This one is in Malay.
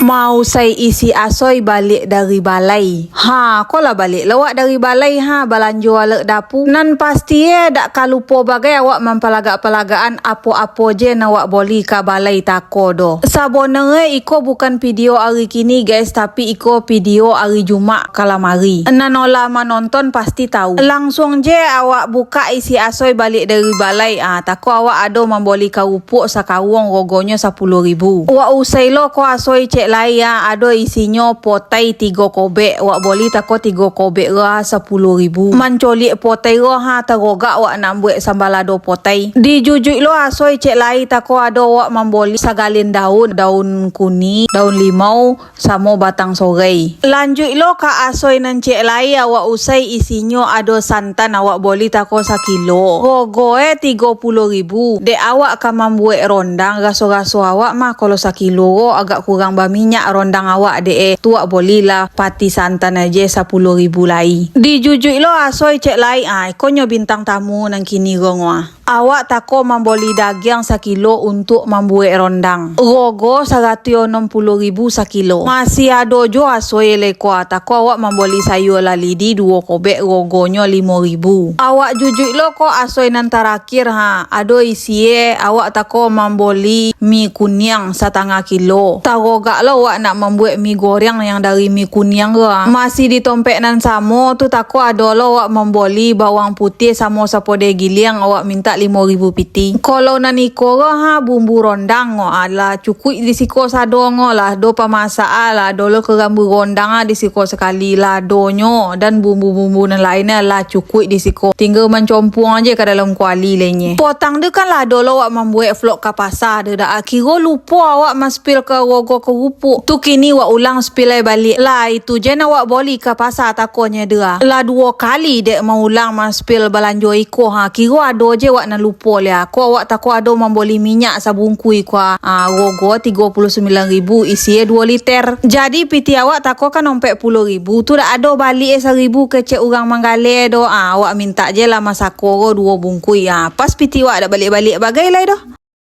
Mau saya isi asoy balik dari balai. Kau lah balik lawak dari balai balanjo alek dapu. Nan pasti dak kalupo bagai awak mempalaga-palagaan apo-apo je nawak boli ka balai tako do. Sabonere iko bukan video hari kini guys, tapi iko video hari Jumat kalamari. Nanola menonton pasti tahu. Langsung je awak buka isi asoy balik dari balai. Tako awak ado memboli karupuk sakawong rogonya 10.000. Wak usai lo ko asoy cek lai ado isinya potai 3 kobek. Wak boli tako 3 kobek ra 10.000. Mancolik potai ra terogak wak nak buat sambalado potai. Di jujuk lo asoy cek lai tako ado wak memboli sagalin daun kuning, daun limau sama batang sorai. Lanjut lo ka asoy nan cek lai awak usai isinya ado santan awak boli tako 1 kilo. Rogo 30.000. Dek awak ka membuat rondang raso-raso awak mah kalau 1 kilo agak kurang minyak rondang awak tuak bolilah pati santan aja 10.000 lai. Di jujuk lo asoy cek lai ikonyo bintang tamu nang kini gongwa. Awak tako memboli daging 1 kilo untuk membuat rondang. Rogo 160.000 1 kilo. Masih ado jo asoy leko tako awak memboli sayur lalidi 2 kobek rogonya 5.000. Awak jujuk lo ko asoy nan terakhir ado isie awak tako memboli mie kuning 1/2 kilo. Tarogak lo awak nak membuat mie goreng yang dari mie kuning masih di tompek nan samo tu tako ado lo awak memboli bawang putih sama sapode giling awak minta 5.000 piti. Kalau naniko bumbu rondang ala cukup di siko sadong lah do pamasak lah dolo ke gambu rondang di siko sekali lah donyo dan bumbu-bumbu nan lainnya lah cukup di siko. Tinggal mencompong aja ke dalam kuali lainnya. Potang dia kan lah dolo awak membuat vlog ke pasar dia dah kira lupa awak maspil ke rogo ke rupuk. Tu kini awak ulang spill balik lah itu je awak boli ke pasar takonya dia. Lah 2 kali dek mau ulang maspil balanjo iko kira ado je awak nak lupa lah. Ko awak tako ado memboli minyak sabungkui kwa rogo 39.000 isi 2 liter. Jadi piti awak tako kan 40.000 tu dah ado balik 1.000 kecek orang manggale do awak minta je lah masako 2 bungkui pas piti awak dah balik-balik bagai lah doh.